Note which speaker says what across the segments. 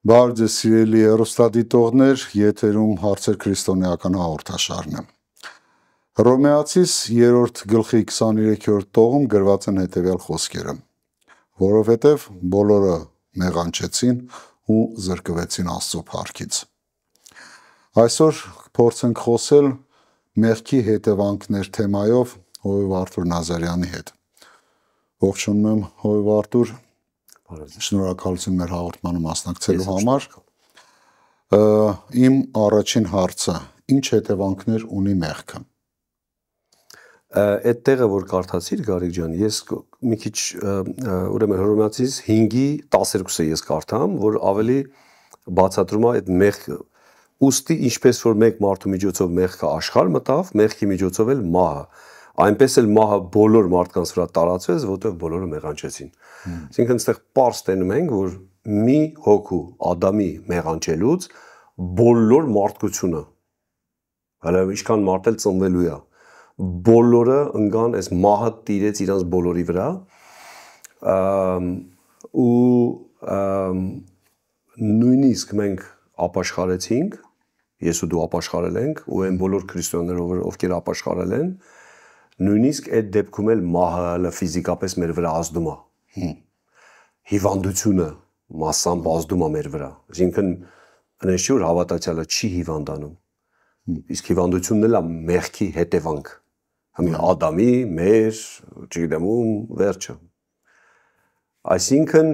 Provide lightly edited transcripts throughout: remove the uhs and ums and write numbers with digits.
Speaker 1: Բարև ձեզ սիրելի հեռուստադիտողներ, եթերում հարցեր քրիստոնեական հաղորդաշարն է։ Հռոմեացիս 3-րդ գլխի 23-րդ տողում գրված են հետևյալ խոսքերը. որովհետև բոլորը մեղանչեցին ու զրկվեցին Աստծո փառքից։ Այսօր փորձենք խոսել մեղքի հետևանքներ թեմայով Հովիվ Արթուր Նազարյանի հետ։ Ողջունում եմ Հովիվ Արթուր, շնորհակալություն մեր հաղորդմանը մասնակցելու համար։ Իմ առաջին հարցը, ինչ հետևանքներ ունի մեղքը։
Speaker 2: Այդ տեղը, որ կարդացիր Գարիկ ջան, ես մի քիչ ուրեմն Հռոմեացիս 5:12-ը ես կարդամ, որ ավելի բացատրում է այդ մեղքը։ Ուստի ինչպես որ մեկ մարդու միջոցով մեղքը աշխարհ մտավ, մեղքի միջոցով էլ մահը, այնպես էլ մահը բոլոր մարդկանց վրա տարածվեց, որտեղ բոլորը մեղանչեցին։ Այսինքն այստեղ պարզ տենում ենք, որ մի հոգու Ադամի մեղանչելուց բոլոր մարդկությունը, հələ ինչքան մարդ էլ ծնվելու է, բոլորը ընկան այս մահը տիրեց իրանց բոլորի վրա, ու նույնիսկ մենք ապաշխարեցինք, ես ու դու ապաշխարել ենք, ու այն բոլոր քրիստոնյաները, ովքեր ապաշխարել են, նույնիսկ այդ դեպքում էլ մահը ֆիզիկապես մեր վրա ազդում է։ Հիվանդությունը մասամբ ազդում է մեր վրա։ Այսինքն այնպես չէ որ հավատացյալը չի հիվանդանում։ Իսկ հիվանդությունն էլ է մեղքի հետևանք։ Համի Ադամի, մեր, չգիտեմ ում, վերջը։ Այսինքն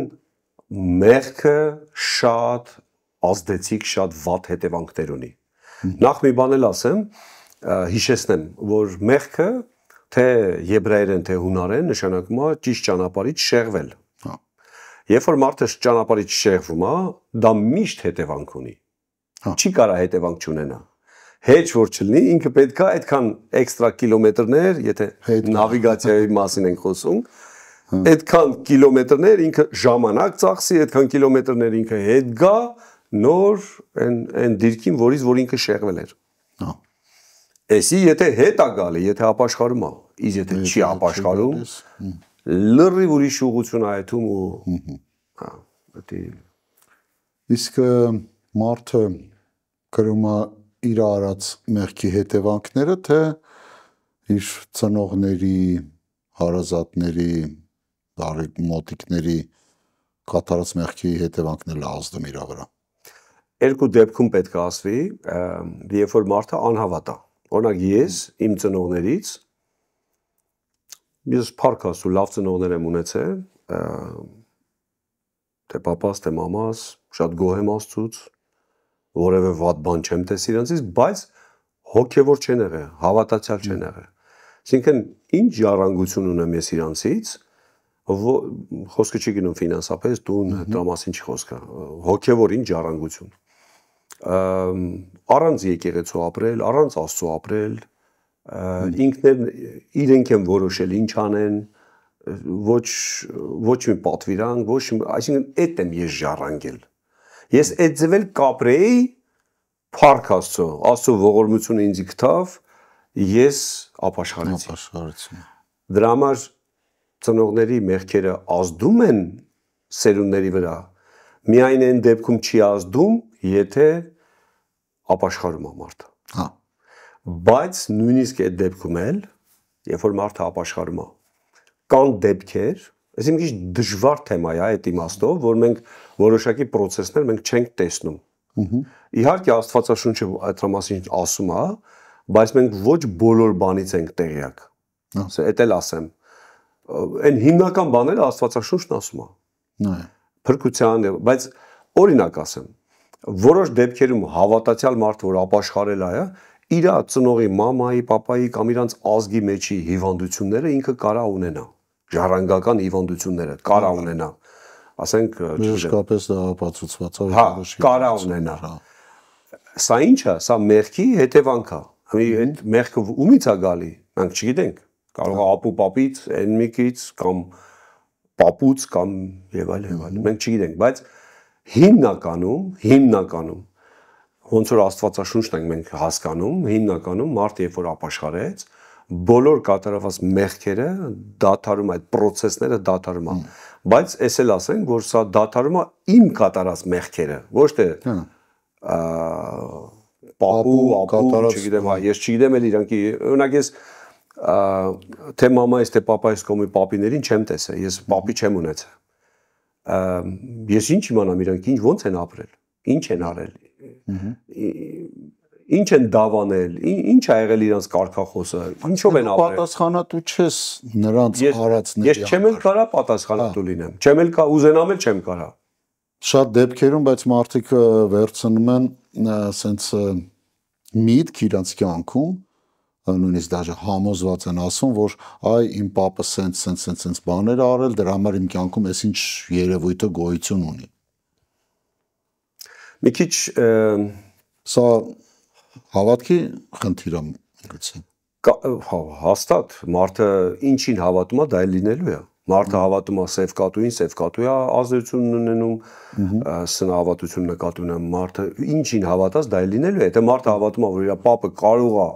Speaker 2: մեղքը շատ ազդեցիկ, շատ վատ հետևանքներ ունի։ Նախ մի բան էլ ասեմ, հիշեցնեմ, որ մեղքը թե եբրայերեն, թե հունարեն նշանակում է ճիշտ ճանապարհից շեղվել։ Երբ որ մարդը ճանապարհից շեղվում է, դա միշտ հետևանք ունի։ Չի կարա հետևանք չունենա։ Հեչ որ չլինի, ինքը պետք է այդքան էքստրա կիլոմետրներ, եթե նավիգացիայի մասին ենք խոսում, այդքան կիլոմետրներ ինքը ժամանակ ծախսի, այդքան կիլոմետրներ ինքը հետ գա նոր այն դիրքին, որ ինքը շեղվել էր։ Էսի եթե հետ է գալի, եթե ապաշխարում է, իսկ եթե չի ապաշխարում, լրիվ ուրիշ ուղղություն այթում ու
Speaker 1: Իսկ մարդը կրում է իր արած մեղքի հետևանքները, թե իր ծնողների, հարազատների, մոտիկների կատարած մեղքի հետևանքներն ազդում իր վրա։
Speaker 2: Երկու դեպքում պետք է ասվի, երբ որ մարդը անհավատ է։ Օրինակ ես իմ ծնողներից ես փառք Աստծո լավ ծնողներ եմ ունեցել, թե պապաս, թե մամաս, շատ գոհ եմ Աստծուց, որևէ վատ բան չեմ տեսել իրենցից, բայց հոգևոր չեն եղել, հավատացյալ չեն եղել։ Այսինքն ինչ ժառանգություն ունեմ ես իրանցից, խոսքը չի գնում ֆինանսապես, տուն, դրա մասին չի խոսքը, հոգևոր ինչ ժառանգություն։ Առանց եկեղեցու ապրել, առանց Աստծո ապրել, ինքներն իրենք են որոշել ինչ անեն, ոչ մի պատվիրանք, այսինքն այդ եմ ես ժառանգել։ Ես այդ ձևել կապրեի փառք Աստծո, Աստծո ողորմությունը ինձ գտավ, ես ապաշխարեցի։ Դրա համար ծնողների մեղքերը ազդում են սերունդների վրա, միայն այն դեպքում չի ազդում, եթե ապաշխարում է մարդը։ Բայց նույնիսկ այդ դեպքում էլ, երբ որ մարդը ապաշխարում է, կան դեպքեր, այս մի քիչ դժվար թեմա է այդ իմաստով, որ մենք որոշակի process-ներ մենք չենք տեսնում։ Իհարկե Աստվածաշունչը այդ մասին ասում է, բայց մենք ոչ բոլոր բանից ենք տեղյակ։ Էդ էլ ասեմ, այն հիմնական բաները Աստվածաշունչն ասում է։ Փրկության, բայց օրինակ ասեմ, որոշ դեպքերում հավատացյալ մարդ, որ ապաշխարել է, իր ծնողի, մամայի, պապայի կամ իրանց ազգի մեջի հիվանդությունները ինքը կարա ունենա, ժառանգական հիվանդությունները կարա ունենա, ասենք
Speaker 1: բժշկապես դա ապացուցված է,
Speaker 2: կարա ունենա։ Սա ինչ է, սա մեղքի հետևանք է։ Այդ մեղքը ումից է գալի, մենք չգիտենք, կարող է ապուպապից, ընմիկից կամ պապուց կամ եւ այլն, մենք չգիտենք, բայց հիմնականում ոնց որ Աստվածաշունչն ենք մենք հասկանում, հիմնականում մարդ երբ որ ապաշխարեց, բոլոր կատարված մեղքերը դադարում, այդ process-ները դադարում է։ Բայց էս էլ ասենք, որ սա դադարում է իմ կատարած մեղքերը, ոչ թե պապու, չգիտեմ, ես չգիտեմ էլ իրանք, օրինակ ես թե մամայից, թե պապայից կողմի պապիներին չեմ տեսել, ես պապի չեմ ունեցել։ Ես ինչ իմանամ իրանք ոնց են ապրել, ինչ են արել, ինչ են դավանել, ինչ ա եղել իրանց կարգախոսը, ինչով են ապրել։
Speaker 1: Պատասխանատու չես նրանց արածների։
Speaker 2: Ես չեմ էլ կարա պատասխանատու լինեմ, չեմ էլ ուզենամ էլ չեմ կարա։
Speaker 1: Շատ դեպքերում, բայց մարդիկ վերցնում են սենց միտք իրանց կյանքում, նույնիսկ դաժե համոզված են ասում, որ այ իմ պապը սենց բաներ արել, դրա համար իմ կյանքում այսինչ երևույթը գոյություն ունի։
Speaker 2: Մի քիչ
Speaker 1: սա հավատքի խնդիր է գուցե։
Speaker 2: Հաստատ մարդը ինչին հավատում է, դա էլ լինելու է։ Մարդը հավատում է սև կատուին, սև կատույա ազդեցություն ունենում, սնահավատություն նկատի ունեմ, մարդը ինչին հավատած, դա էլ լինելու է։ Եթե մարդը հավատում է, որ իր պապը կարող է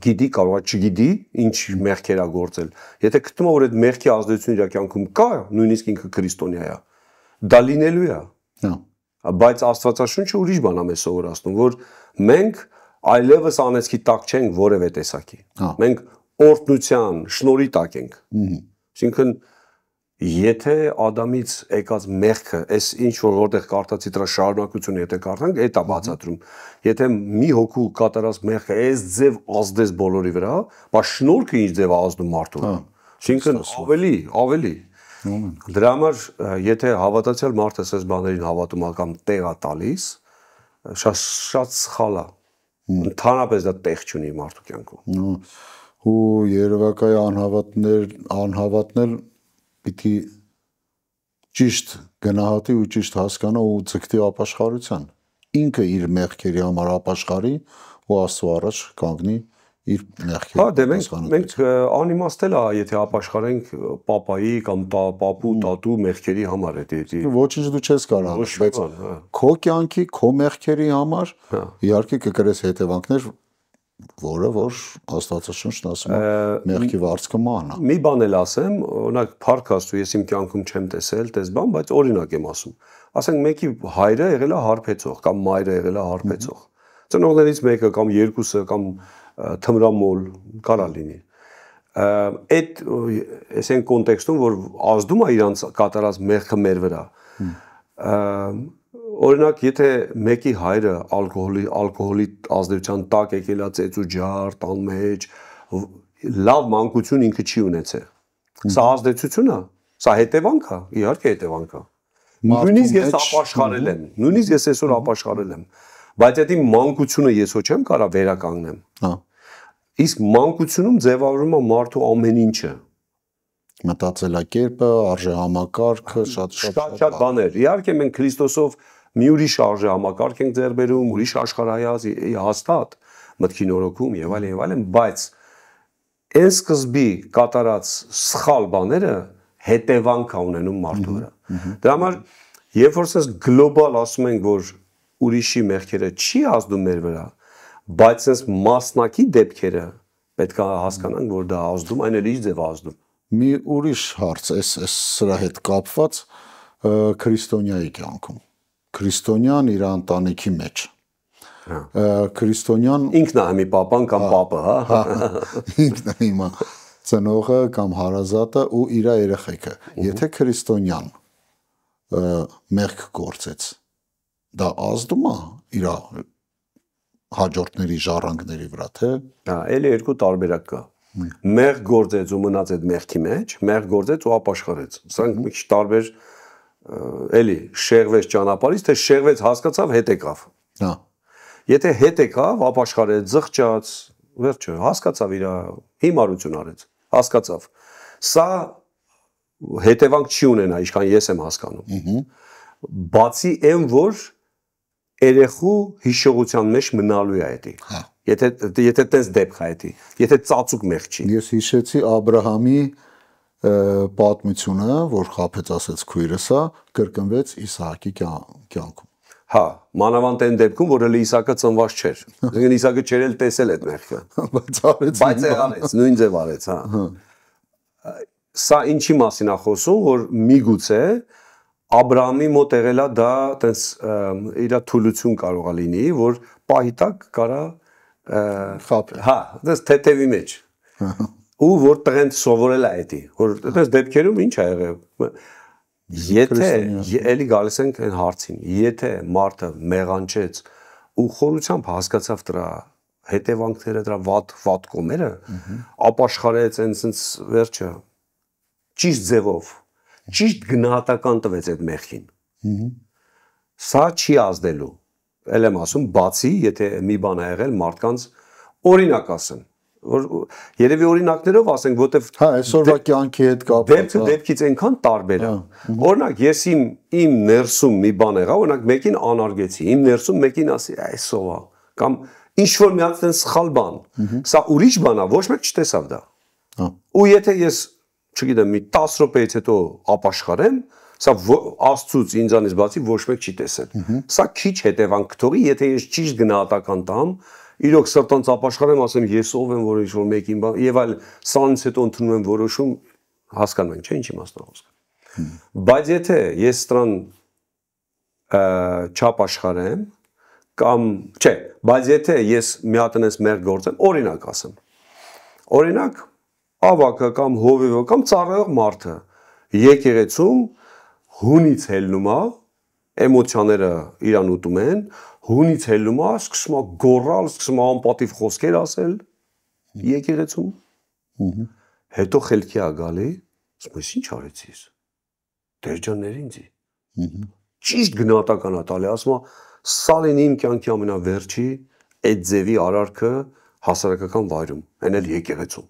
Speaker 2: գիտի, կարող է չգիտի, ինչ մեղքեր է գործել։ Եթե գտնում է, որ այդ մեղքի ազդեցությունը իր կյանքում կա, նույնիսկ ինքը քրիստոնյա է, դա լինելու է։ Բայց Աստվածաշունչը ուրիշ բան է մեզ սովորացնում, որ մենք այլևս անեծքի տակ չենք որևէ տեսակի։ Մենք օրհնության, շնորհի տակ ենք։ Այսինքն, եթե Ադամից եկած մեղքը, այս ինչ որ որտեղ կարդացի դրա շարունակությունը, եթե կարդանք, այդ է բացատրում։ Եթե մի հոգու կատարած մեղքը այս ձև ազդես բոլորի վրա, բայց շնորհքը ինչ ձև ազդում մարդու վրա։ Այսինքն, ավելի։ Դրա համար, եթե հավատացյալ մարդը այս բաներին հավատում է կամ տեղ է տալիս, շատ սխալ է։ Ընդհանրապես դա տեղ չունի մարդու կյանքում։
Speaker 1: Ու երևակայ անհավատներ պիտի ճիշտ գնահատի ու ճիշտ հասկանա ու ձգտի ապաշխարության։ Ինքը իր մեղքերի համար ապաշխարի ու Աստծո առաջ կանգնի իր մեղքերի։
Speaker 2: Հա, դե մենք անիմաստ էլ է, եթե ապաշխարենք պապայի կամ պապու, տատու մեղքերի համար է դե։
Speaker 1: Ոչինչ դու չես կարող, բայց քո կյանքի, քո մեղքերի համար իհարկե կկրես հետևանքներ, որը որ Աստվածաշունչն ասում է մեղքի վարձքը ման է։
Speaker 2: Մի բան էլ ասեմ, օրինակ փառք Աստծո, ես իմ կյանքում չեմ տեսել տես բան, բայց օրինակ եմ ասում։ Ասենք մեկի հայրը եղել է հարբեցող կամ մայրը եղել է հարբեցող։ Ծնողներից մեկը կամ երկուսը կամ թմրամոլ կարա լինի։ Այդ այսեն կոնտեքստում, որ ազդում է իրանց կատարած մեղքը մեր վրա։ Օրինակ, եթե մեկի հայրը ալկոհոլի ազդեցության տակ եկել է ծեծու ջար, տան մեջ, լավ մանկություն ինքը չի ունեցել։ Սա ազդեցություն է, սա հետևանք է, իհարկե հետևանք է։ Նույնիսկ ես ապաշխարել եմ, նույնիսկ ես այսօր ապաշխարել եմ, բայց այդ իմ մանկությունը ես ոչ չեմ կարա վերականգնեմ։ Իսկ մանկությունում ձևավորվում է մարդու ամեն ինչը։
Speaker 1: Մտածելակերպը, արժեհամակարգը, շատ
Speaker 2: բաներ։ Իհարկե մենք Քրիստոսով մի ուրիշ արժեհամակարգ ենք ձեռք բերում, ուրիշ աշխարհայաց հաստատ մտքի նորոգում եւ այլն, բայց այն սկզբի կատարած սխալ բաները հետևանք ունենում մարդու վրա։ Դրա համար երբ որ ասես գլոբալ ասում ենք, որ ուրիշի մեղքերը չի ազդում մեր վրա, բայց այս մասնակի դեպքերը պետք է հասկանանք, որ դա ազդում, այն էլ ինչ ձև ազդում։
Speaker 1: Մի ուրիշ հարց է սրա հետ կապված քրիստոնյայի կյանքում։ Քրիստոնյան իր ընտանիքի մեջ։ Քրիստոնյան
Speaker 2: ինքն է մի պապան կամ պապը, հա։
Speaker 1: Ինքն է հիմա ծնողը կամ հարազատը ու իր երեխեքը։ Եթե քրիստոնյան մեղք գործեց, դա ազդում է իր հաջորդների ժառանգների վրա, թե։
Speaker 2: Հա, էլի երկու տարբերակ կա։ Մեղք գործեց ու մնաց այդ մեղքի մեջ, մեղք գործեց ու ապաշխարեց։ Սրանք մի քիչ տարբեր էլի շեղվեց ճանապարհից, թե շեղվեց հասկացավ, հետ եկավ։
Speaker 1: Հա։
Speaker 2: Եթե հետ եկավ, ապաշխարեց, զղջաց, վերջը հասկացավ իր հիմարություն արեց, հասկացավ։ Սա հետևանք չի ունենա, ինչքան ես եմ հասկանում։ Բացի այն, որ երեխու հիշողության մեջ մնալու է դա։
Speaker 1: Հա։
Speaker 2: Եթե տես դեպք է դա, եթե ծածուկ մեղ չի։
Speaker 1: Ես հիշեցի Աբրահամի պատմությունը, որ խաբեց ասեց քույրս է, կրկնվեց Իսահակի կյանքում։
Speaker 2: Հա, մանավանդ այն դեպքում, որ հələ Իսահակը ծնված չէր։ Այսինքն Իսահակը չէր էլ տեսել այդ մեղքը։
Speaker 1: Բայց արեց,
Speaker 2: նույն ձև արեց, հա։ Սա ինչի մասին է խոսում, որ միգուցե Աբրահամի մոտ եղել է դա տենց իր թուլություն կարող է լինի, որ պահիտակ կարա հա, դες թեթևի մեջ։ Ու որ տղեն սովորել է էդի, որ դες դեպքերում ինչ է եղել։ Եթե էլի գալիս ենք այն հարցին, եթե մարդը մեղանչեց ու խորությամբ հասկացավ դրա հետևանքները, դրա վատ կողմերը, ապաշխարեց այնպես վերջը ճիշտ ձևով, ճիշտ գնահատական տվեց այդ մեղքին։ Սա չի ազդելու։ Էլ եմ ասում, բացի, եթե մի բան է եղել մարդկանց օրինակ ասեմ, որ երևի օրինակներով ասենք, որտեվ
Speaker 1: հա, այսօրվա կյանքի հետ կապված
Speaker 2: դեպքից այնքան տարբեր է։ Օրինակ, ես իմ ներսում մի բան եղա, օրինակ մեկին անարգեցի, իմ ներսում մեկին ասի, այսով է, կամ ինչ որ մի հատ սխալ բան։ Սա ուրիշ բան է, ոչ մեկ չտեսավ դա։ Ու եթե ես, չգիտեմ, մի 10 րոպեից հետո ապաշխարեմ, սա Աստծուց ինձանից բացի ոչ մեկ չի տեսել։ Սա քիչ հետևանք կթողի, եթե ես ճիշտ գնահատական տամ, իրոք սրտանց ապաշխարեմ, ասեմ ես ով եմ, որ ինչ-որ մեկին բան, եւ այլ սրանից հետո ընդունում եմ որոշում, հասկանում եք, չէ՞, ինչի մասն է խոսքը։ Բայց եթե ես սրան չապաշխարեմ, կամ չէ, բայց եթե ես մի հատ այնպես մեր գործեմ, օրինակ ասեմ։ Օրինակ, ավակը կամ հովիվը կամ ծառայող մարդը եկեղեցում հունից հելնում է, էմոցիաները իրան ուտում են, հունից հելնում է, սկսում է գոռալ, սկսում է անպատիվ խոսքեր ասել եկեղեցում։ Հետո խելքի է գալի, ասում ես ինչ արեցիս։ Դերջաններ ինձի։ Ճիշտ գնահատական է տալի, ասում է սալին իմ կյանքի ամենավերջի այդ ձևի արարքը հասարակական վայրում, այն էլ եկեղեցում։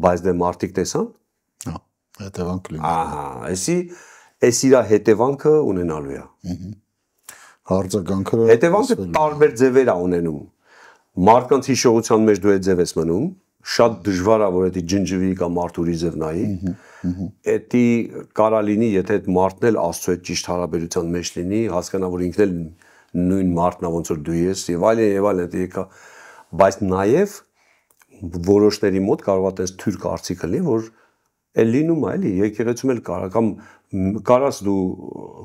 Speaker 2: Բայց դե մարդիկ տեսան։
Speaker 1: Հա, հետևանք լինի։
Speaker 2: Ահա, էս իր հետևանքը ունենալու է։
Speaker 1: Արձագանքը
Speaker 2: հետևանքը տարբեր ձևեր է ունենում։ Մարդկանց հիշողության մեջ դու այդ ձև ես մնում, շատ դժվար է որ դա ջնջվի կամ մարդուրի ձև նայի։ Էդի կարա լինի, եթե այդ մարդն էլ Աստծո հետ ճիշտ հարաբերության մեջ լինի, հասկանա որ ինքն էլ նույն մարդն է ոնց որ դու ես եւ այլն դա եկա, բայց նաեւ որոշների մոտ կարող է այդպես թյուր կարծիք լինի, որ էլ լինում է, էլի եկեղեցում էլ կարա կամ կարաս դու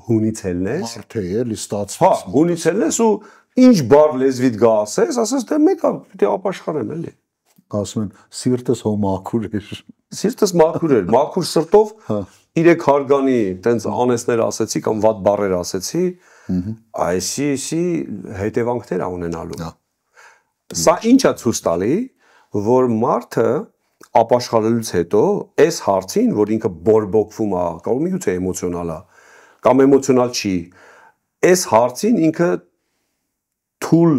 Speaker 2: հունից ելնես,
Speaker 1: թե էլի ստացվում։
Speaker 2: հա, հունից ելնես ու ինչ բառ լեզվիդ գա ասես դե մեկը պիտի ապաշխարեմ էլի։
Speaker 1: Ասում են սիրտս հո մաքուր էր։
Speaker 2: Սիրտս մաքուր էր, մաքուր սրտով 3 հարգանի տենց անեսներ ասեցի կամ վատ բառեր ասեցի, այսի հետևանքներ ունենալու։ Սա ինչ է ցույց տալի, որ մարդը ապաշխարելուց հետո այս հարցին, որ ինքը բորբոքվում է, կարող միգուցե էմոցիոնալ է, կամ էմոցիոնալ չի, այս հարցին ինքը թույլ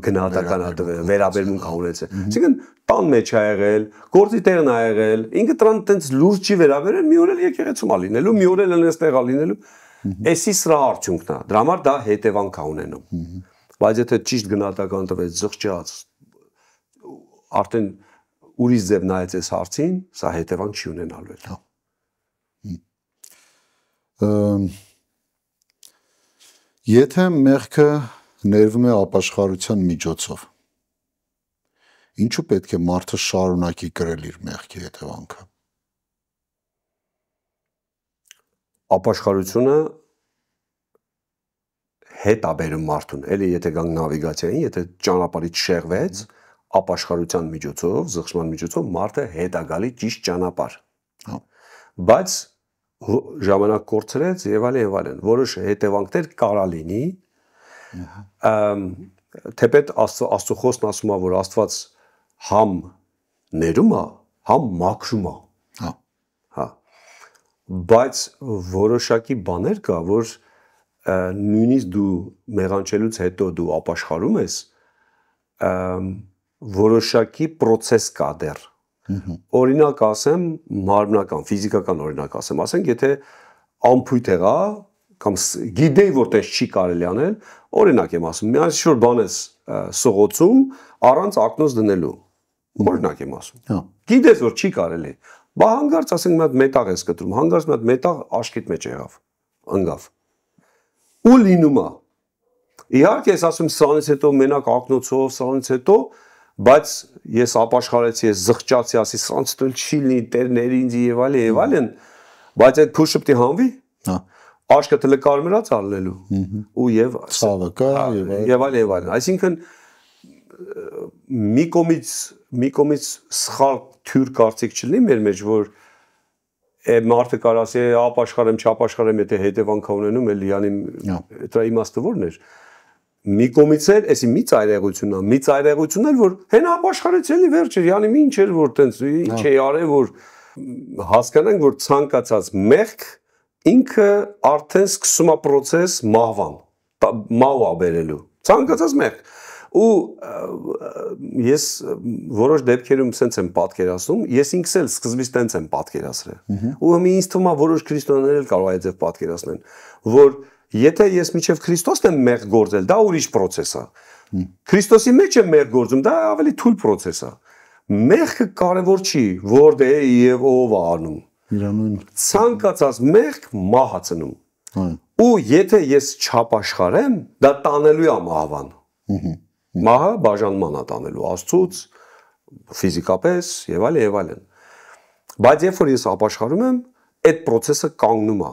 Speaker 2: գնահատական է վերաբերմունք ունեցել։ Այսինքն տան մեջ է եղել, գործի տեղն է եղել, ինքը դրան տենց լուրջ չի վերաբերել, մի օր էլ եկեղեցում է լինելու, մի օր էլ այնտեղ է լինելու։ Էսի սրա արդյունքն է։ Դրա համար դա հետևանք է ունենում։ Բայց եթե ճիշտ գնահատական տվեց, զղջաց, արդեն ուրիշ ձև նայեց այս հարցին, սա հետևանք չի ունենալու էլ։
Speaker 1: Եթե մեղքը ներվում է ապաշխարության միջոցով, ինչու պետք է մարդը շարունակի կրել իր մեղքի հետևանքը։
Speaker 2: Ապաշխարությունը հետ է բերում մարդուն, էլի եթե գանք նավիգացիային, եթե ճանապարհից շեղվեց, ապաշխարության միջոցով, զղջման միջոցով մարդը հետ է գալի ճիշտ ճանապարհ։ Բայց ժամանակ կորցրեց եւ այլն, որոշ հետևանքներ կարա լինի։ Թեպետ Աստծո խոսքն ասում է, որ Աստված համ ներում է, համ մաքրում է։ Հա։ Բայց որոշակի բաներ կա, որ նույնիսկ դու մեղանչելուց հետո դու ապաշխարում ես, որոշակի process կա դեռ։ Օրինակ ասեմ, մարմնական, ֆիզիկական օրինակ ասեմ, ասենք եթե ամփույթ եղա կամ գիտեի որ տես չի կարելի անել, օրինակ եմ ասում, մի ինչ-որ բան ես սողոցում առանց ակնոց դնելու։ Օրինակ եմ ասում։ Գիտես որ չի կարելի։ Բա հանգարց ասենք մի հատ մետաղ ես կտրում, հանգարց մի հատ մետաղ աշկիտ մեջ եղավ, ընկավ։ Ու լինում է։ Իհարկե ես ասում սրանից հետո մենակ ակնոցով, սրանից հետո բայց ես ապաշխարեցի, ես զղջացի, ասի սրանց տել չի լինի, տերներ ինձ եւ այլն, բայց այդ push-up դի հանվի։
Speaker 1: Հա։
Speaker 2: Աշկը տլկարմրած ալնելու։ Ու եւ
Speaker 1: ցավը կա
Speaker 2: եւ այլն։ Այսինքն մի կողմից սխալ թյուր կարծիք չլինի մեր մեջ, որ մարդը կարող ասի ապաշխարեմ, չապաշխարեմ, եթե հետևանք ունենում, էլի յանի դրա իմաստը ո՞րն էր։ Մի կողմից էր, էսի մի ծայրեղությունն է, մի ծայրեղությունն էր, որ հեն ապաշխարեց էլի վերջը, յանի ինչ էր, որ տենց ինչ է արել, որ հասկանանք, որ ցանկացած մեղք ինքը արդեն սկսում է process մահվան, մահվա բերելու, ցանկացած մեղք։ Ու ես որոշ դեպքերում սենց եմ պատկերացնում, ես ինքս էլ սկզբից տենց եմ պատկերացրել։ Ու ինձ թվում է որոշ քրիստոնյաներ էլ կարող է այդ ձև պատկերացնեն, որ եթե ես միջև Քրիստոսն եմ մեղք գործել, դա ուրիշ process է։ Քրիստոսի մեջ եմ մեղք գործում, դա ավելի թույլ process է։ Մեղքը կարևոր չի, որտե է եւ ով է անում։
Speaker 1: Իրանուն
Speaker 2: Ցանկացած մեղք մահ է ծնում։ Ու եթե ես չապաշխարեմ, դա տանելու է մահվան։ Մահը բաժանման է տանելու Աստծուց, ֆիզիկապես եւ այլն։ Բայց երբ որ ես ապաշխարում եմ, այդ process-ը կանգնում է։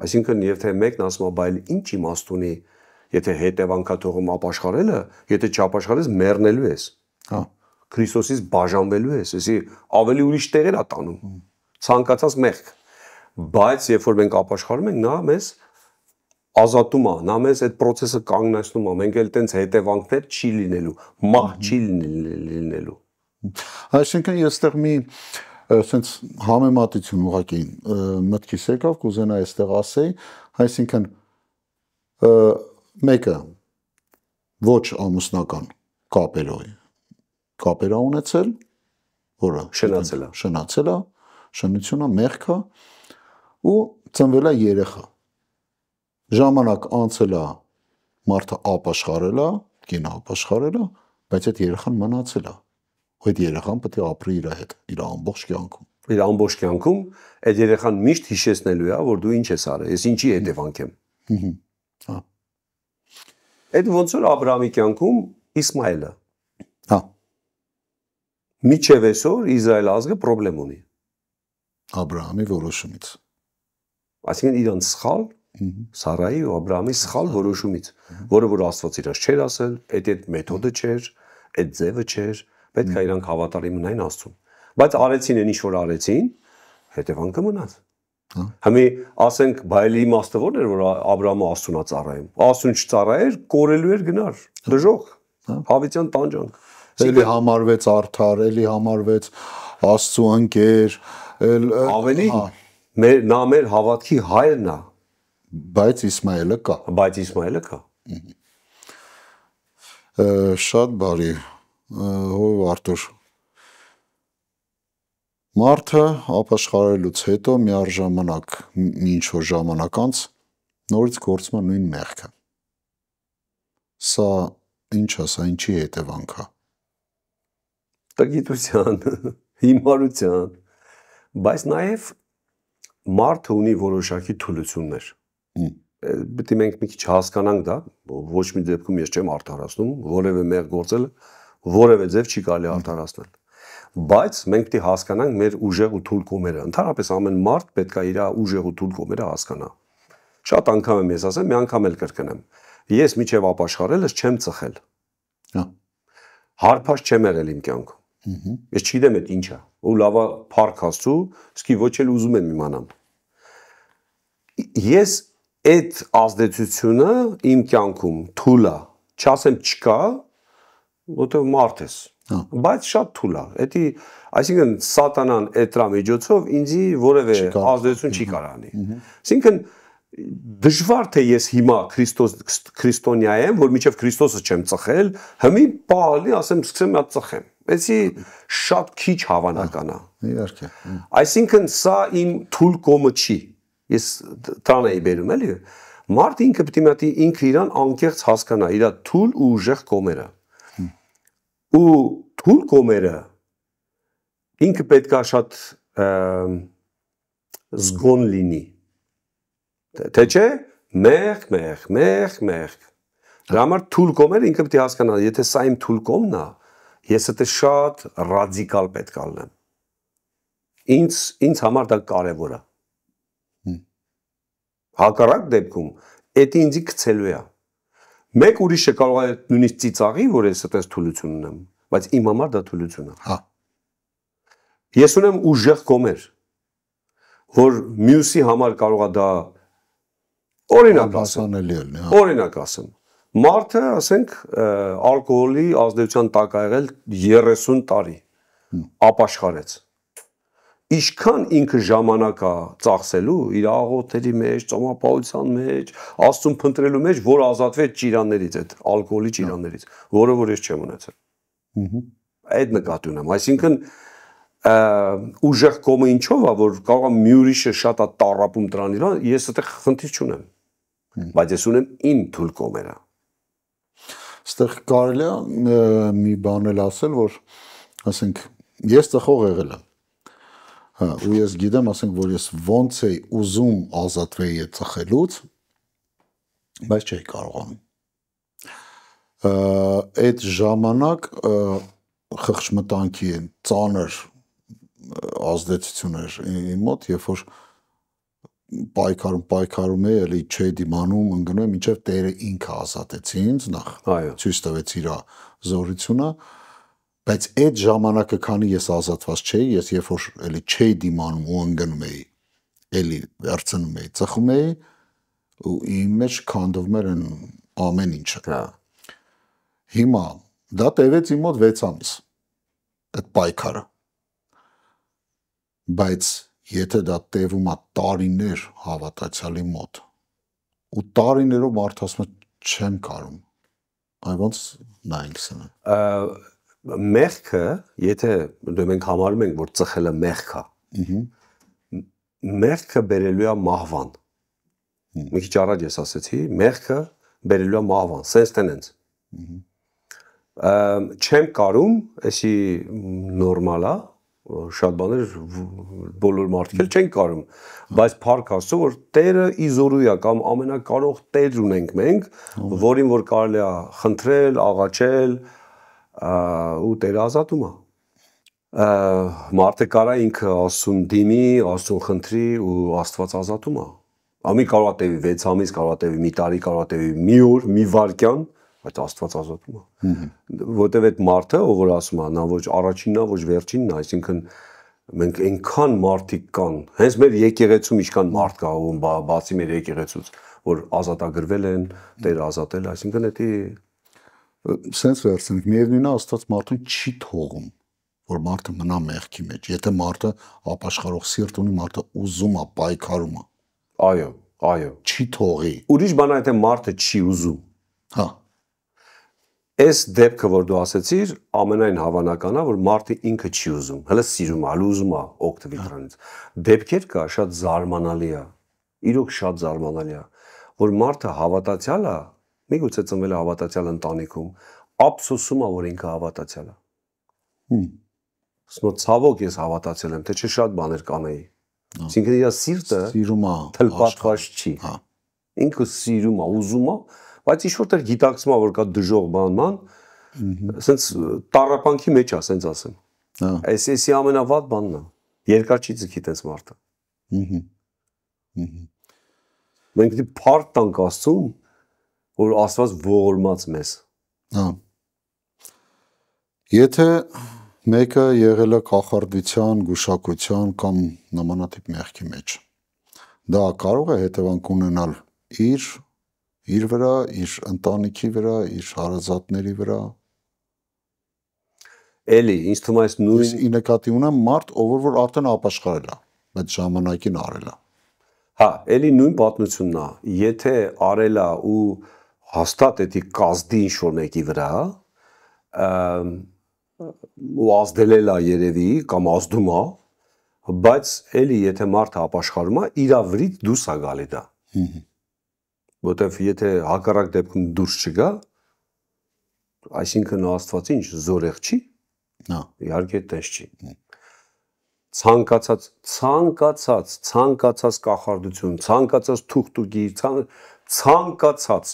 Speaker 2: Այսինքն եթե մեկն ասում է, բայց ինչ իմաստ ունի, եթե հետևանքա թողում ապաշխարելը, եթե չապաշխարես մեռնելու ես։
Speaker 1: Հա։
Speaker 2: Քրիստոսից բաժանվելու ես, էսի ավելի ուրիշ տեղեր է տանում։ Ցանկացած մեղք։ Բայց երբ որ մենք ապաշխարում ենք, նա մեզ ազատում է, նա մեզ այդ process-ը կանգնեցնում է, մենք էլ տենց հետևանքներ չի լինելու, մահ չի լինելու։
Speaker 1: Այսինքն ես այստեղ մի sense համեմատություն ուղղակի մտքիս եկավ, կուզենա այստեղ ասեի, այսինքն մեկը ոչ ամուսնական կապեր ունեցել, որը շնացել է, շնությունը մեղք է ու ծնվել է երեխա։ Ժամանակ անցել է, մարդը ապաշխարել է, կինը ապաշխարել է, բայց այդ երեխան մնացել է։ Ու այդ երեխան պետք է ապրի իր հետ, իր ամբողջ կյանքում։
Speaker 2: Իր ամբողջ կյանքում այդ երեխան միշտ հիշեցնելու է, որ դու ինչ ես արել, ես ինչի հետևանք եմ։
Speaker 1: Հա։
Speaker 2: Այդ ոնց որ Աբրահամի կյանքում Իսմայելը։
Speaker 1: Հա։
Speaker 2: Միջև այսօր Իսրայել ազգը խնդրեմ ունի։
Speaker 1: Աբրահամի որոշումից։
Speaker 2: Այսինքն իրանց սխալ Սարայի ու Աբրահամի սխալ որոշումից, որը որ Աստված իրաց չէր ասել, այդ մեթոդը չէր, այդ ձևը չէր, պետք է իրանք հավատարիմ մնային Աստծուն։ Բայց արեցին այն ինչ որ արեցին, հետևանքը մնաց։ Հիմա ասենք բայելի իմաստը ո՞րն էր, որ Աբրահամը Աստծուն ծառայում։ Աստծուն չծառայեր, կորելու էր գնար, դժոխք, հավիտյան տանջանք։
Speaker 1: Էլի համարվեց արդար, էլի համարվեց Աստծու ընկեր,
Speaker 2: ավելի նա մեր հավատքի հայրն է,
Speaker 1: բայց Իսմայելը կա։ Շատ բարի, հով Արտուր։ Մարդը ապաշխարելուց հետո միառժամանակ ինչ որ ժամանակ անց նորից գործում է նույն մեղքը։ Սա ինչ է, սա ինչի հետևանք է։
Speaker 2: Տգիտության, հիմարության, բայց նաև մարդը ունի որոշակի թուլություններ։ Պետք է մենք մի քիչ հասկանանք դա, ոչ մի դեպքում ես չեմ արդարացնում, որևէ մեղ գործել, որևէ ձև չի կարելի արդարացնել։ Բայց մենք պետք է հասկանանք մեր ուժեղ ու թույլ կողմերը։ Ընդհանրապես ամեն մարդ պետք է իր ուժեղ ու թույլ կողմերը հասկանա։ Շատ անգամ եմ ես ասել, մի անգամ էլ կրկնեմ։ Ես միջև ապաշխարելս չեմ ծխել։ Հարբաշ չեմ եղել իմ կյանքում։ Ես չգիտեմ այդ ինչ է։ Ու լավա փառք Աստծո, իսկի ոչ էլ ուզում եմ իմանամ։ Ես այդ ազդեցությունը իմ կյանքում թույլ է, չասեմ չկա, որտեղ մարդ ես, բայց շատ թույլ է։ Էդի, այսինքն սատանան այդ դրա միջոցով ինձի որևէ ազդեցություն չի կարող անի։ Այսինքն դժվար թե ես հիմա քրիստոնյա եմ, որ միջև Քրիստոսը չեմ ծխել, հիմի բալի ասեմ սկսեմ մի հատ ծխեմ։ Էսի շատ քիչ հավանական է։
Speaker 1: Իհարկե։
Speaker 2: Այսինքն սա իմ թույլ կողմը չի։ Ես դրան էի բերում էլի։ Մարդ ինքը պետք է ինքը իրան անկեղծ հասկանա իր թույլ ու ուժեղ կողմերը։ Ու թույլ կողմերը ինքը պետք է շատ զգոն լինի։ Թե չէ, մեղ։ Դրա համար թույլ կողմերը ինքը պետք է հասկանա, եթե սա իմ թույլ կողմն է, ես դա շատ ռադիկալ պետք է լինեմ։ Ինձ համար դա կարևոր է։ Հակառակ դեպքում դա ինձ գցելու է։ Մեկ ուրիշը կարող է նույնիսկ ծիծաղի, որ ես այդպես թույլություն ունեմ, բայց իմ համար դա թույլություն է։
Speaker 1: Հա։
Speaker 2: Ես ունեմ ուժեղ կողմեր, որ մյուսի համար կարող է դա օրինակ ասեմ։ Օրինակ ասեմ։ Մարդը, ասենք, ալկոհոլի ազդեցության տակ ա եղել 30 տարի, ապաշխարեց։ Ինչքան ինքը ժամանակ է ծախսելու իր աղոթերի մեջ, ծոմապահության մեջ, Աստծուն փնտրելու մեջ, որ ազատվեց ճիրաններից, այդ ալկոհոլի ճիրաններից, որը որ ես չեմ ունեցել։ Այդ նկատի ունեմ, այսինքն ուժեղ կողմը ինչով է, որ կարող է մի ուրիշը շատ է տառապում դրան իրան, ես այդտեղ խնդիր չունեմ, բայց ես ունեմ իմ թույլ կողմերը։
Speaker 1: Այստեղ կարելի է մի բան էլ ասել, որ ասենք ես ծխող եղել եմ։ Հա, ու ես գիտեմ, ասենք, որ ես ոնց էի ուզում ազատվեի այդ ծխելուց, բայց չէի կարողանում։ Այդ ժամանակ խղճմտանքի ծանր ազդեցություն էր իմ մոտ, երբ որ պայքարում էի, էլի չէի դիմանում, ընկնում եմ, մինչև Տերը ինքը ազատեց ինձ, նախ ցույց տվեց իր զորությունը, բայց այդ ժամանակը քանի ես ազատված չէի, ես երբ որ էլի չէի դիմանում ու ընկնում էի, էլի վերցնում էի, ծխում էի, ու իմ մեջ քանդվում էր ամեն ինչը։ Հիմա դա տևեց իմ մոտ 6 ամիս, այդ պայքարը, բայց եթե դա տևում է տարիներ հավատացյալի մոտ, ու տարիներով մարդը ասում է չեմ կարում, այ ոնց նայենք սա։
Speaker 2: Մեղքը, եթե մենք համարում ենք, որ ծխելը մեղք է, մեղքը բերելու է մահվան։ Մի քիչ առաջ ես ասեցի, մեղքը բերելու է մահվան, sense tenence։ Չեմ կարում, էսի նորմալ է, շատ բաներ բոլոր մարդիկ էլ չեն կարում, բայց փառք Աստծո, որ Տերը իզորու է կամ ամենակարող Տեր ունենք մենք, որին որ կարելի է խնդրել, աղաչել, ու Տերը ազատում է։ Մարդը կարա ինքը Աստծուն դիմի, Աստծուն խնդրի ու Աստված ազատում է։ Ամի կարող է տևի 6 ամիս, կարող է տևի մի տարի, կարող է տևի մի օր, մի վայրկյան, բայց Աստված ազատում է։ Որտեւ այդ մարդը, ով որ ասում է, նա ոչ առաջինն է, ոչ վերջինն է, այսինքն մենք այնքան մարդիկ կան, հենց մեր եկեղեցում ինչքան մարդ կա, ում բացի մեր եկեղեցուց, որ ազատագրվել են, Տերը ազատել, այսինքն դա
Speaker 1: sense վերցնենք, միևնույնն է, Աստված մարդուն չի թողում, որ մարդը մնա մեղքի մեջ, եթե մարդը ապաշխարող սիրտ ունի, մարդը ուզում է, պայքարում է։
Speaker 2: Այո,
Speaker 1: չի թողի։
Speaker 2: Ուրիշ բան է, եթե մարդը չի ուզում։
Speaker 1: Հա։
Speaker 2: Այս դեպքը, որ դու ասեցիր, ամենայն հավանական է, որ մարդը ինքը չի ուզում, հələ սիրում է, ուզում է օգտվի դրանից։ Դեպքեր կա, շատ զարմանալի է, իրոք շատ զարմանալի է, որ մարդը հավատացյալ է, միգուցե ծնվել է հավատացյալ ընտանիքում, ափսոսում է, որ ինքը հավատացյալ է։ Ասում է, ցավոք ես հավատացել եմ, թե չէ շատ բաներ կանեի։ Այսինքն իր սիրտը
Speaker 1: սիրում է,
Speaker 2: թլպատված չի։ Ինքը սիրում է, ուզում է, բայց ինչ որտեղ գիտակցում է, որ կա դժող բան, ասենց տառապանքի մեջ է, ասենց ասեմ։ Էսի ամենավատ բանն է։ Երկար չի ձգի տես մարդը։ Մենք դի փառք տանք Աստծուն, որ Աստված ողորմած մեզ։
Speaker 1: Եթե մեկը եղել է կախարդության, գուշակության կամ նմանատիպ մեղքի մեջ, դա կարող է հետևանք ունենալ իր վրա, իր ընտանիքի վրա, իր հարազատների վրա։
Speaker 2: Էլի, ինձ թվում է այս նույն
Speaker 1: ի նկատի ունեմ մարդ, ով որ արդեն ապաշխարել է, բայց ժամանակին արել է։
Speaker 2: Հա, էլի նույն պատմությունն է, եթե արել է ու հաստատ էդի կազդի ինչ-որ մեկի վրա, ու ազդելել է երևի, կամ ազդում է, բայց էլի եթե մարդը ապաշխարում է, իրա վրից դուրս է գալի դա։ Որտեվ եթե հակառակ դեպքում դուրս չգա, այսինքն Աստված ինչ զորեղ չի, իհարկե տես չի։ Ցանկացած կախարդություն, ցանկացած թուղթուկի, ցանկացած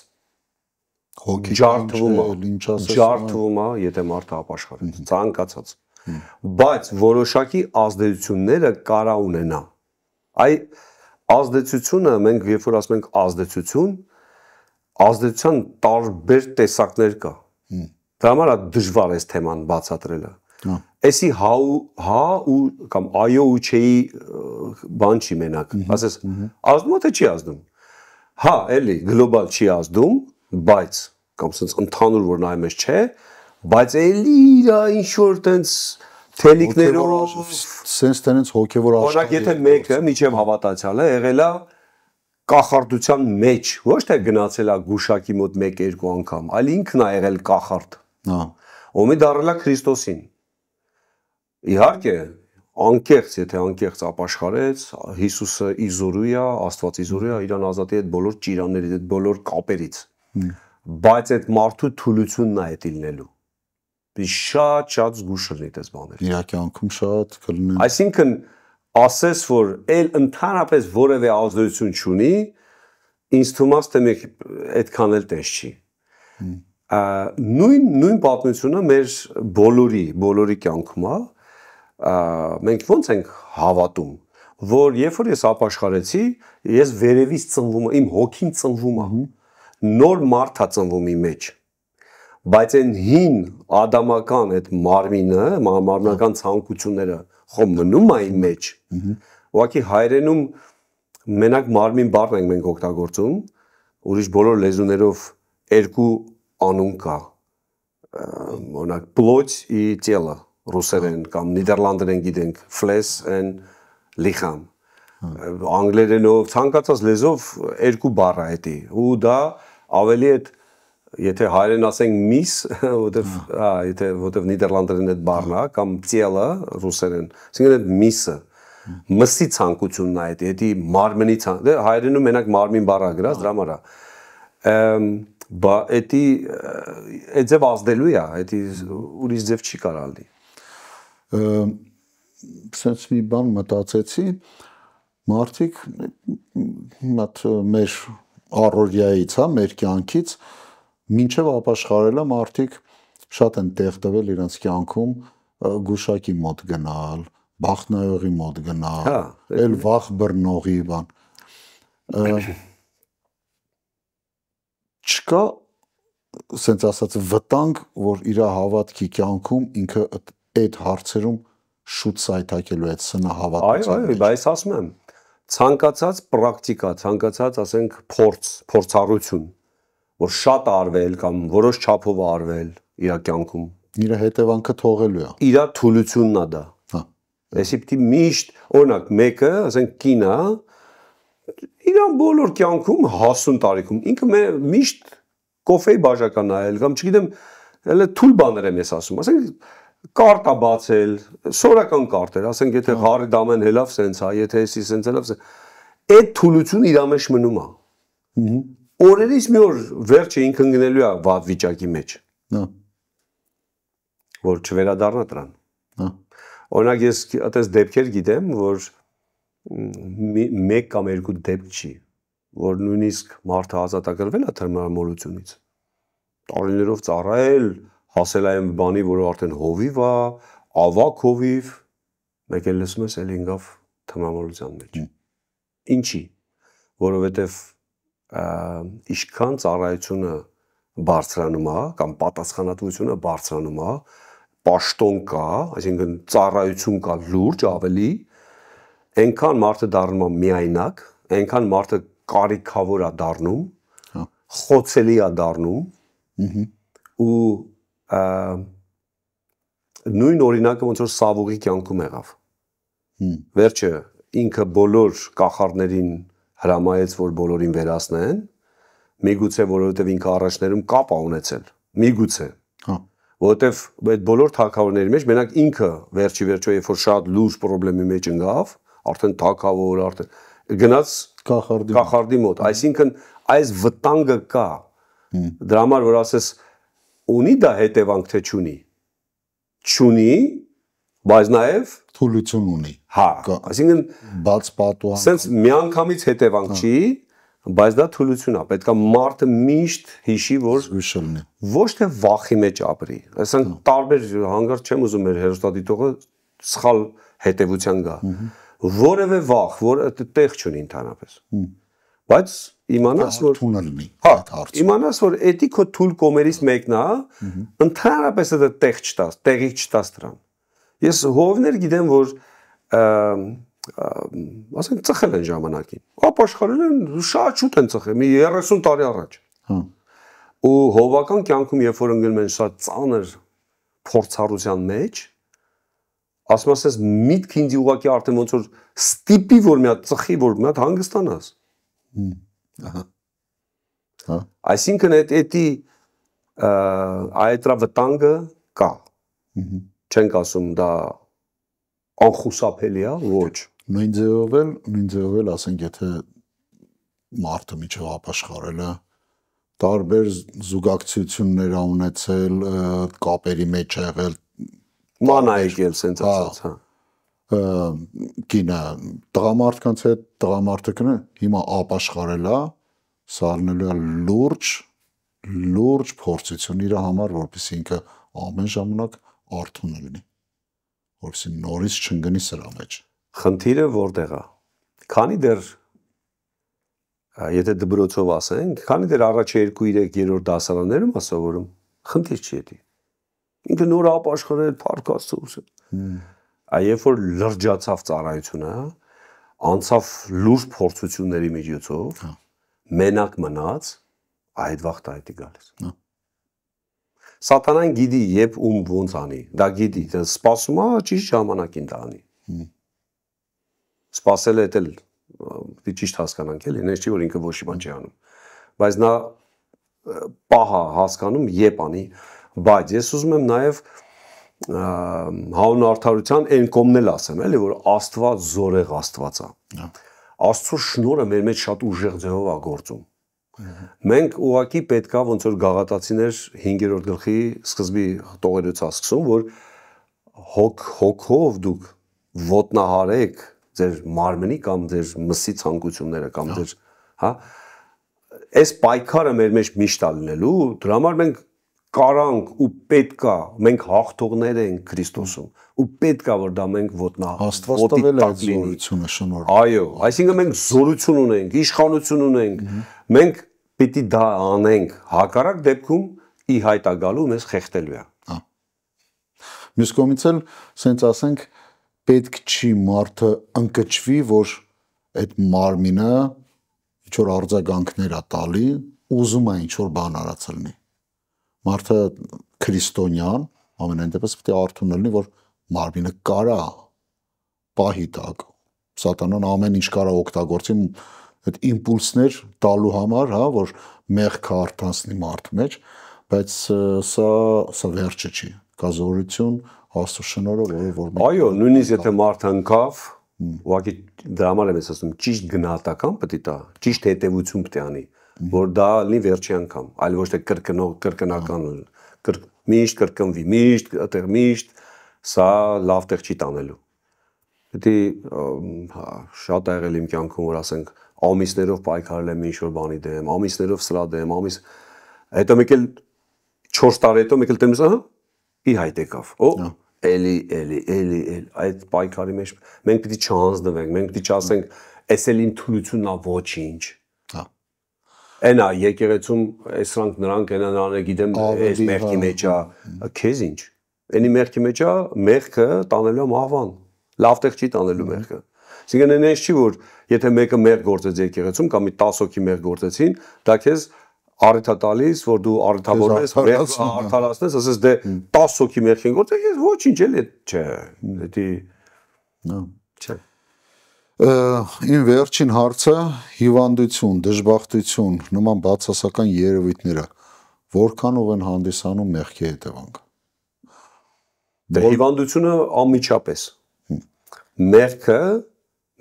Speaker 2: ջարդվում է, եթե մարդը ապաշխարեց, ցանկացած։ Բայց որոշակի ազդեցությունները կարա ունենա։ Այ ազդեցությունը մենք երբ որ ասում ենք ազդեցության տարբեր տեսակներ կա։ Դա համար է դժվար այս թեման բացատրելը։ Էսի հա ու կամ այո ու չէի բան չի մենակ։ Ասես ազդում է թե չի ազդում։ Հա, էլի գլոբալ չի ազդում, բայց կամ sense ընդհանուր որ նայում ես չէ, բայց էլի իրա ինչ որ տենց թելիկներով
Speaker 1: sense տենց հոգևոր
Speaker 2: աշխարհ։ Օրինակ եթե մեկը միջև հավատացյալ է եղել է կախարդության մեջ, ոչ թե գնացել է գուշակի մոտ 1-2 անգամ, այլ ինքն է եղել կախարդ։
Speaker 1: Հա։
Speaker 2: Ոմի դարել է Քրիստոսին։ Իհարկե, անկեղծ, եթե անկեղծ ապաշխարեց, Հիսուսը իզորու է, Աստված իզորու է, իրան ազատի այդ բոլոր ճիրաններից, այդ բոլոր կապերից։ Բայց այդ մարդու թուլությունն է այդ լինելու։ Շատ զգուշ լինի այս բաները։
Speaker 1: Իր կյանքում շատ կլինեն։
Speaker 2: Այսինքն ասես որ էլ ընդհանրապես որևէ ազդեցություն չունի, ինձ թվում է թե մեկ այդքան էլ տես չի։ Նույն պատմությունը մեր բոլորի կյանքում է, մենք ոնց ենք հավատում, որ երբ որ ես ապաշխարեցի, ես վերևից ծնվում եմ, իմ հոգին ծնվում է, նոր մարդ է ծնվում իմ մեջ, բայց այն հին ադամական այդ մարմինը, մարմնական ցանկությունները խո մնում է իմ մեջ, ուղղակի հայերենում մենակ մարմին բառն ենք մենք օգտագործում, ուրիշ բոլոր լեզուներով երկու անուն կա, օրինակ plоть и тело ռուսերեն կամ նիդերլանդերեն գիտենք flesh and licham անգլերենով ցանկացած լեզվով երկու բառ է դա ու դա ավելի է եթե հայերեն ասենք mis որտեվ նիդերլանդերեն այդ բառն է կամ тело ռուսերեն ասենք այդ mis-ը մսի ցանկությունն է դա մարմնի հայերենում մենակ մարմին բառը գրած դրա համար է բա դա այդ ձև ազդելու է դա ուրիշ ձև չի կարա լինի
Speaker 1: Սենց մի բան մտածեցի, մարդիկ մեր առօրյայից, մեր կյանքից, մինչև ապաշխարելը մարդիկ շատ են տեղ տվել իրենց կյանքում գուշակի մոտ գնալ, բախտնայողի մոտ գնալ, էլ վախ բռնողի բան։ Չկա, սենց ասած, վտանգ, որ իր հավատքի կյանքում ինքը այդ հարցերում շուտ սայթակելու այդ սնա հավատացիա։
Speaker 2: Այո, բայց ասում եմ, ցանկացած պրակտիկա, ցանկացած, ասենք, փորձառություն, որ շատ արվել կամ որոշ չափով արվել իր կյանքում,
Speaker 1: իր հետևանքը թողելու է։
Speaker 2: Իր թուլությունն է դա։
Speaker 1: Հա։
Speaker 2: Այսի պիտի միշտ, օրինակ, մեկը, ասենք, կինը, իրան բոլոր կյանքում հասուն տարիքում, ինքը միշտ կոֆեի բաժակա նայել կամ չգիտեմ, հələ թույլ բաներ եմ ես ասում, ասենք կարտա բացել, սորական կարտեր, ասենք եթե հարի դամեն հելավ սենց է, եթե էսի սենց հելավ սենց, այդ թուլությունը իր մեջ մնում է։ Օրերից մի օր վերջը ինքն գնելու է վատ վիճակի մեջ։ Որ չվերադառնա դրան։ Օրինակ ես այդպես դեպքեր գիտեմ, որ մեկ կամ երկու դեպք չի, որ նույնիսկ մարդը ազատագրվել է թմրամոլությունից։ Տարիներով ծառայել հասել այն բանի, որ արդեն հովիվ է, ավակ հովիվ, մեկ էլ լսում ես էլ ինգավ թմրամոլության մեջ։ Ինչի, որովհետև ինչքան ծառայությունը բարձրանում է, կամ պատասխանատվությունը բարձրանում է, պաշտոն կա, այսինքն ծառայություն կա լուրջ ավելի, այնքան մարդը դառնում է միայնակ, այնքան մարդը կարիքավոր է դառնում, խոցելի է դառնում ու նույն օրինակը ոնց որ Սավուղի կյանքում եղավ։ Վերջը ինքը բոլոր կախարդներին հրամայեց, որ բոլորին վերացնեն, միգուցե որովհետև ինքը առաջներում կապ է ունեցել, միգուցե։ Որովհետև այդ բոլոր թագավորների մեջ մենակ ինքը վերջի վերջո երբ որ շատ լուրջ խնդրի մեջ ընկավ, արդեն թագավոր, արդեն գնաց կախարդի մոտ, այսինքն այս վտանգը կա։ Դրա համար որ ասես ունի դա հետևանք թե չունի։ Չունի, բայց նաև
Speaker 1: թուլություն ունի։
Speaker 2: Հա, այսինքն
Speaker 1: բաց պատուհան։
Speaker 2: Սենց միանգամից հետևանք չի, բայց դա թուլություն է, պետք է մարդը միշտ հիշի, որ ոչ թե վախի մեջ ապրի։ Այսինքն տարբեր հանգարց չեմ ուզում մեր հերոստատիտողը սխալ հետևության գա։ Որևէ վախ, որը տեղ չունի ընդհանրապես։ Բայց իմանաս որ
Speaker 1: թունելնի։
Speaker 2: Իմանաս որ էդի քո թույլ կոմերից մեկն է, ընդհանրապես դա տեղ չտաս, տեղի չտաս դրան։ Ես հովներ գիտեմ, որ ասենք ծխել են ժամանակին։ Ապաշխարել են, շատ շուտ են ծխել, մի 30 տարի առաջ։ Ու հովական կյանքում երբ որ ընկնում են շատ ծանր փորձառության մեջ, ասում ասես միտք ինձ ուղղակի արդեն ոնց որ ստիպի որ մի հատ ծխի, որ մի հատ հանգստանաս։ Այսինքն էդի այդ վտանգը կա։ Չենք ասում դա անխուսափելի է, ոչ։
Speaker 1: Նույն ձևով էլ ասենք եթե մարդը միջով ապաշխարելը տարբեր զուգակցություններ ունեցել, կապերի մեջ եղել,
Speaker 2: ման եկել սենց ասած, հա։
Speaker 1: Կինը տղամարդկանց հետ տղամարդը կնա հիմա ապաշխարել է, սարնելու է լուրջ փորձություն իր համար, որպեսզի ինքը ամեն ժամանակ արթուն լինի, որպեսզի նորից չընկնի սրա մեջ։
Speaker 2: Խնդիրը որտեղ է։ Քանի դեռ եթե դպրոցով ասենք, քանի դեռ առաջ 2-3 դասարաններում է սովորում, խնդիր չի էդի։ Ինքը նոր ապաշխարել, փառք Աստծո։ Երբ որ լրջացավ ծառայությունը, անցավ լուրջ փորձությունների միջոցով, մենակ մնաց, այդ վաղ դա գալիս։ Սատանան գիտի, երբ ում ոնց անի, դա գիտի, դա սպասում է ճիշտ ժամանակին դա անի։ Սպասել է էլ ճիշտ հասկանանք էլի, նես չի որ ինքը ոչ մի բան չի անում։ Բայց նա պահա հասկանում երբ անի, բայց ես ուզում եմ նաև հանուն արդարության այն կողմն էլ ասեմ, էլի որ Աստված զորեղ Աստված է։ Աստծո շնորհը մեր մեջ շատ ուժեղ ձևով է գործում։ Մենք ուղղակի պետքա ոնց որ գաղատացիներ 5-րդ գլխի սկզբի տողերոցա սկսում, որ հոգով դուք ոտնահարեք ձեր մարմնի կամ ձեր մսի ցանկությունները կամ ձեր, հա, այս պայքարը մեր մեջ միշտ է լինելու, դրա համար մենք կարանք ու պետքա, մենք հաղթողներ ենք Քրիստոսում, ու պետքա որ դա մենք
Speaker 1: Աստված տվել է զորությունը շնորհ։
Speaker 2: Այո, այսինքն մենք զորություն ունենք, իշխանություն ունենք, մենք պիտի դա անենք, հակառակ դեպքում ի հայտ է գալու մեզ խեղդելու է։
Speaker 1: Մյուս կողմից էլ սենց ասենք պետք չի մարդը ընկճվի, որ այդ մարմինը ինչ որ արձագանքներ է տալի, ուզում է ինչ որ բան արած լինի։ Մարդը քրիստոնյան ամենայն դեպս պետք է արթուն լինի, որ մարմինը կարա պահի տակ։ Սատանան ամեն ինչ կարա օգտագործի այդ իմպուլսներ տալու համար, հա, որ մեղքը արթանցնի մարդու մեջ, բայց սա վերջը չի։ Կա զորություն, Աստծո շնորհը, որ
Speaker 2: այո, նույնիսկ եթե մարդը ընկավ, ուղղակի դրա համար եմ ասում, ճիշտ գնահատական պետք է տա, ճիշտ հետևություն պետք է անի, որ դա լինի վերջի անգամ, այլ ոչ թե կրկնական, միշտ կրկնվի, միշտ այդտեղ միշտ, սա լավ տեղ չի տանելու։ Պետք է շատ ա եղել իմ կյանքում, որ ասենք ամիսներով պայքարել եմ ինչ-որ բանի դեմ, ամիսներով սրա դեմ, հետո մեկ էլ 4 տարի հետո մեկ էլ տեմս, ահա, ի հայտ եկավ։ Էլի, այդ պայքարի մեջ մենք պիտի չհանձնվենք, մենք պիտի չասենք, էս էլ իմ թուլությունն է, ոչինչ։ Այնա եկեղեցում էսրանք նրանք այնա գիտեմ, այս մեղքի մեջ է, քեզ ինչ։ Այնի մեղքի մեջ է, մեղքը տանելու է մահվան։ Լավ տեղ չի տանելու մեղքը։ Այսինքն այնպես չի որ եթե մեկը մեղ գործեց եկեղեցում կամ մի 10 հոգի մեղ գործեցին, դա քեզ առիթ է տալիս, որ դու առիթավորես, արդարացնես, ասես դե 10 հոգի մեղքին գործել, ես ոչինչ էլ չէ, դա չէ։
Speaker 1: Իմ վերջին հարցը հիվանդություն, դժբախտություն, նման բացասական երևույթները որքանով են հանդիսանում մեղքի հետևանք։
Speaker 2: Դե հիվանդությունը անմիջապես։ Մեղքը,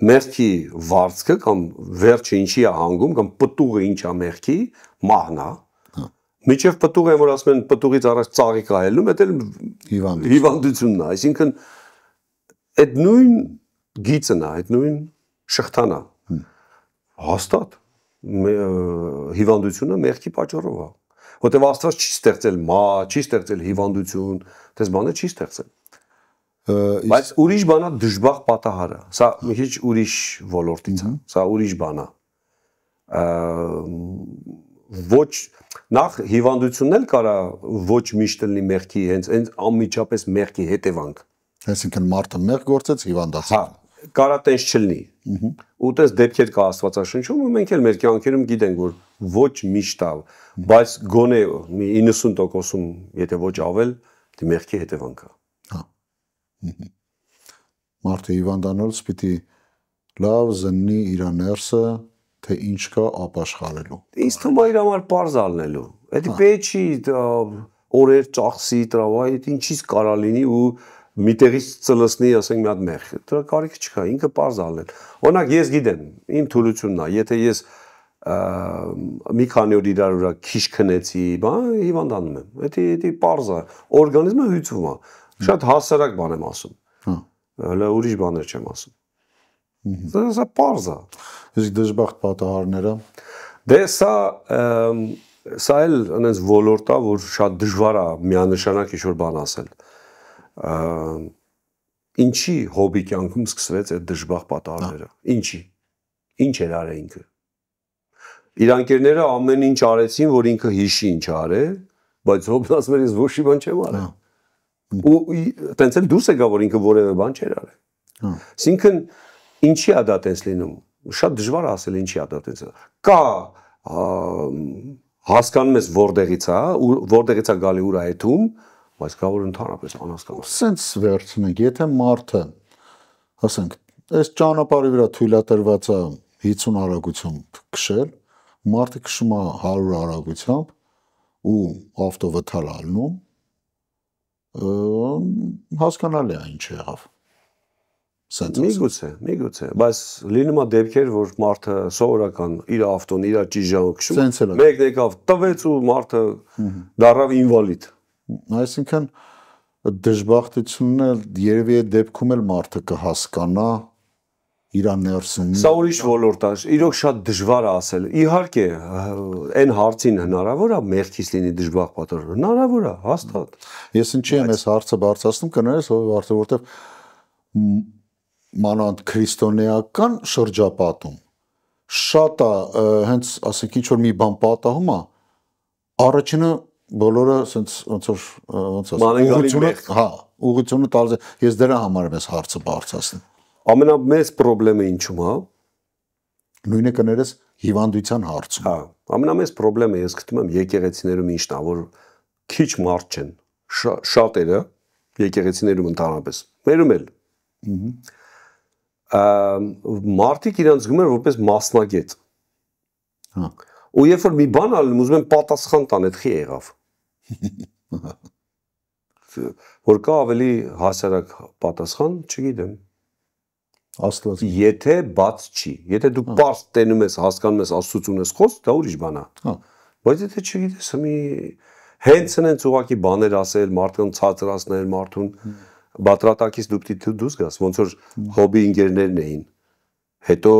Speaker 2: մեղքի վարձքը կամ վերջը ինչի է հանգում կամ պտուղը ինչ է մեղքի, մահն է։ Միջև պտուղը որ ասում են պտուղից առաջ ծաղիկ է ելնում, դա էլ հիվանդությունն է, այսինքն այդ նույն գիծն է, այդ նույն շղթան է։ Հաստատ։ հիվանդությունը մեղքի պատճառով է։ Որտեւ Աստված չի ստեղծել մահ, չի ստեղծել հիվանդություն, դες բանը չի ստեղծել։ Բայց ուրիշ բան է դժբախտ պատահարը։ Սա մի քիչ ուրիշ ոլորտից է։ Սա ուրիշ բան է։ Ոչ նախ հիվանդությունն էլ կարա ոչ միշտ լինի մեղքի, հենց անմիջապես մեղքի հետևանք։
Speaker 1: Այսինքն մարդը մեղ գործեց հիվանդացավ։
Speaker 2: Հա, կարա տես չլինի։ Ու տես դեպքեր կա Աստվածաշնչում, ու մենք էլ մեր կյանքերում գիտենք, որ ոչ միշտ է, բայց գոնե մի 90%-ում, եթե ոչ ավել, դի մեղքի հետևանք է։
Speaker 1: Հա։ Մարդը հիվանդանալուց պիտի լավ զննի իր ներսը, թե ինչ կա ապաշխարելու։
Speaker 2: Ինձ թվում է իր համար պարզ ալնելու։ Դա պետք չի օրեր ծախսի տրավա, դա ինչից կարա լինի ու միտեղից ծլսնի, ասենք մի հատ մեղ։ Դրա կարիք չկա, ինքը պարզ ալնել։ Օրինակ ես գիտեմ, իմ թուլությունն է, եթե ես մի քանի օր իրար վրա քիչ քնեցի, բան հիվանդանում եմ։ Դա պարզ է, օրգանիզմը հույծում է։ Շատ հասարակ բան եմ ասում։
Speaker 1: Հա։
Speaker 2: Հələ ուրիշ բաներ չեմ ասում։ Դա պարզ է։
Speaker 1: Իսկ դժբախտ պատահարները։
Speaker 2: Դե սա էլ այնպես ոլորտ է, որ շատ դժվար է միանշանակ ինչ-որ բան ասել։ Ինչի հոբի կյանքում սկսվեց այդ դժբախտ պատահարները։ Ինչի։ Ինչ էր արել ինքը։ Իր ընկերները ամեն ինչ արեցին, որ ինքը հիշի ինչ արել, բայց հոբն ասում էր ես ոչ մի բան չեմ արել։ Ու տենց էլ դուրս եկա, որ ինքը որևէ բան չէր արել։ Այսինքն ինչի է դա տենց լինում։ Շատ դժվար է ասել ինչի է դա տենց։ Կա հասկանում ես որտեղից է, որտեղից է գալի ուր այդում, բայց կա որ ընդհանրապես անհասկանալի։
Speaker 1: Սենց վերցնենք, եթե մարդը, ասենք, այս ճանապարհի վրա թույլատրված է 50 արագությամբ քշել, մարդը քշում է 100 արագությամբ ու ավտովթար ալնում, հասկանալի է ինչ եղավ։
Speaker 2: Միգուցե, բայց լինում է դեպքեր, որ մարդը սովորական իր ավտոն, իր ճիժամը քշում, մեկ եկավ, տվեց ու մարդը դառավ ինվալիդ։
Speaker 1: Այսինքն դժբախտությունը երևի է դեպքում էլ մարդը կհասկանա իր ներսում։
Speaker 2: Սա ուրիշ ոլորտ է, իրոք շատ դժվար է ասել։ Իհարկե, այն հարցին հնարավոր է մեղքից լինի դժբախտ պատճառ։ Հնարավոր է, հաստատ։
Speaker 1: Ես ինչի եմ այս հարցը բարձրացնում, կներես, որովհետև մանավանդ քրիստոնեական շրջապատում շատ է հենց ասենք ինչ որ մի բան պատահում է, առաջինը բոլորը ասենց ոնց որ ուղղությունը տալիս է, ես դրա համար եմ այս հարցը բարձրացնում։
Speaker 2: Ամենամեծ խնդրեմը ինչու՞մ է։
Speaker 1: Նույնը կներես հիվանդության հարցում։
Speaker 2: Հա, ամենամեծ խնդրեմը ես գտնում եմ եկեղեցիներում ինչն է, որ քիչ մարդ չեն, շատերը եկեղեցիներում ընդհանրապես։ Մերում էլ։ Մարդիկ իրանց զգում են որպես մասնագետ։
Speaker 1: Հա։
Speaker 2: Ու երբ որ մի բան ալնում, ուզում են պատասխան տան, այդ խի եղավ։ Որ կա ավելի հասարակ պատասխան, չգիտեմ։
Speaker 1: Աստված։
Speaker 2: Եթե բաց չի, եթե դու պարզ տենում ես, հասկանում ես Աստծուց ունես խոսք, դա ուրիշ բան է։
Speaker 1: Հա։
Speaker 2: Բայց եթե չգիտես, մի հենց այնց ուղակի բաներ ասել, մարդուն ցածրացնել, մարդուն բատրատակից դուս գաս, ոնց որ հոբի ընկերներն էին։ Հետո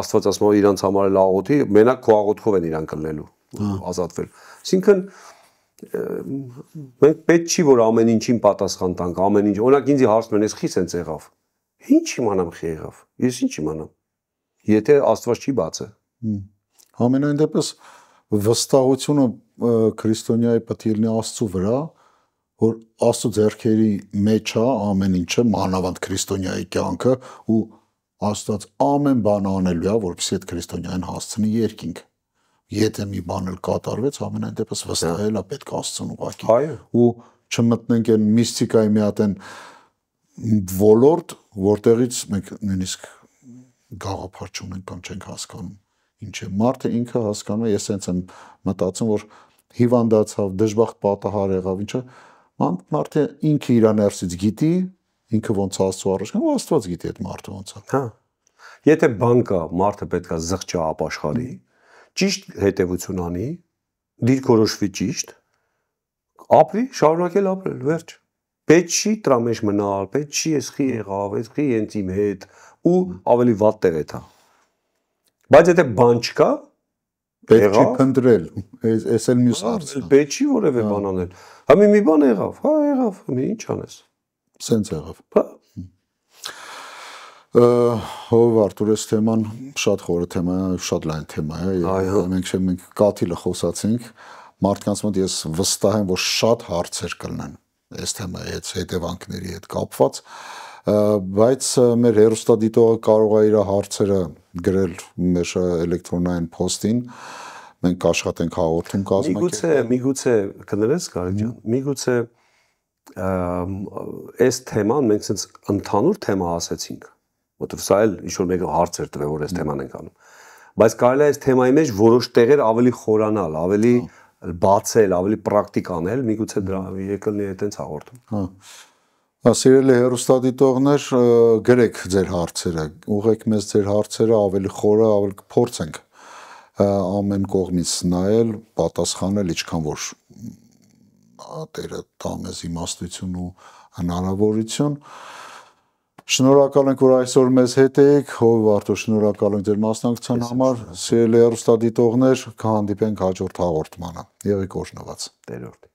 Speaker 2: Աստված ասում է իրանց համար էլ աղոթի, մենակ քո աղոթքով են իրան կլնելու, ազատվել։ Այսինքն մենք պետք չի որ ամեն ինչին պատասխան տանք, ամեն ինչ։ Օրինակ ինձ հարցնում են, ես խի սենց եղավ։ Ինչ իմանամ խի եղավ։ Ես ինչ իմանամ։ Եթե Աստված չի բացը։
Speaker 1: Ամենայն դեպս վստահությունը քրիստոնյայի պետք է լինի Աստծո վրա, որ Աստծո ձեռքերի մեջ է ամեն ինչը, մանավանդ քրիստոնյայի կյանքը ու Աստված ամեն բան անելու է, որպեսզի այդ քրիստոնյան հասցնի երկինք։ Եթե մի բան էլ կատարվեց, ամենայն դեպս վստահել է պետք Աստծուն ուղղակի։
Speaker 2: Այո։
Speaker 1: Ու չմտնենք այն միստիկայի մի հատ այն ոլորտ, որտեղից մենք նույնիսկ գաղափար չունենք կամ չենք հասկանում ինչ է։ Մարդը ինքը հասկանում է, ես հենց եմ մտածում, որ հիվանդացավ, դժբախտ պատահար եղավ, ինչը մարդը ինքը իր ներսից գիտի, ինքը ոնց Աստծո առաջ կան, ու Աստված գիտի այդ մարդը ոնց է։
Speaker 2: Հա։ Եթե բան կա, մարդը պետքա զղջա ապաշխարի, ճիշտ հետևություն անի, դիրքորոշվի ճիշտ, ապրի, շարունակել ապրել, վերջ։ Պետք չի դրա մեջ մնալ, պետք չի ես խի եղավ, ես խի հենց իմ հետ ու ավելի վատ տեղ է թա։ Բայց եթե բան չկա,
Speaker 1: պետք չի փնտրել, էս էլ մյուս հարցն է։
Speaker 2: Պետք չի որևէ բան անել։ Հա մի բան եղավ, հա եղավ, ինչ անես։
Speaker 1: Սենց եղավ։
Speaker 2: Հա։
Speaker 1: Ով Արտուր, այս թեման շատ խորը թեմա է, շատ լայն թեմա է, մենք կաթիլը խոսացինք, մարդկանց մոտ ես վստահ եմ, որ շատ հարցեր կլինեն այս թեմայի հետ, հետևանքների հետ կապված, բայց մեր հեռուստադիտողը կարող է իր հարցերը գրել մեր էլեկտրոնային փոստին, մենք կաշխատենք հաղորդում կազմակերպել։
Speaker 2: Միգուցե կներես Կարեն ջան, միգուցե այս թեման մենք sense ընդհանուր թեմա ասեցինք, որովհետև սա էլ ինչ-որ մեկը հարց էր տվել, որ այս թեման ենք անում, բայց կարելի է այս թեմայի մեջ որոշ տեղեր ավելի խորանալ, ավելի բացել, ավելի պրակտիկ անել, միգուցե դրա եկելնի այտենց հաղորդում։
Speaker 1: Սիրելի հեռուստադիտողներ, գրեք ձեր հարցերը, ուղղեք մեզ ձեր հարցերը ավելի խորը, ավելի կփորձենք ամեն կողմից նայել, պատասխանել, ինչքան որ Տերը տա մեզ իմաստություն ու հնարավորություն։ Շնորհակալ ենք, որ այսօր մեզ հետ եք, ով Արտուր, շնորհակալ ենք ձեր մասնակցության համար, սիրելի հեռուստադիտողներ, կհանդիպենք հաջորդ հաղորդմանը։ Եղեք օրհնված։
Speaker 2: Տեր օրհնի։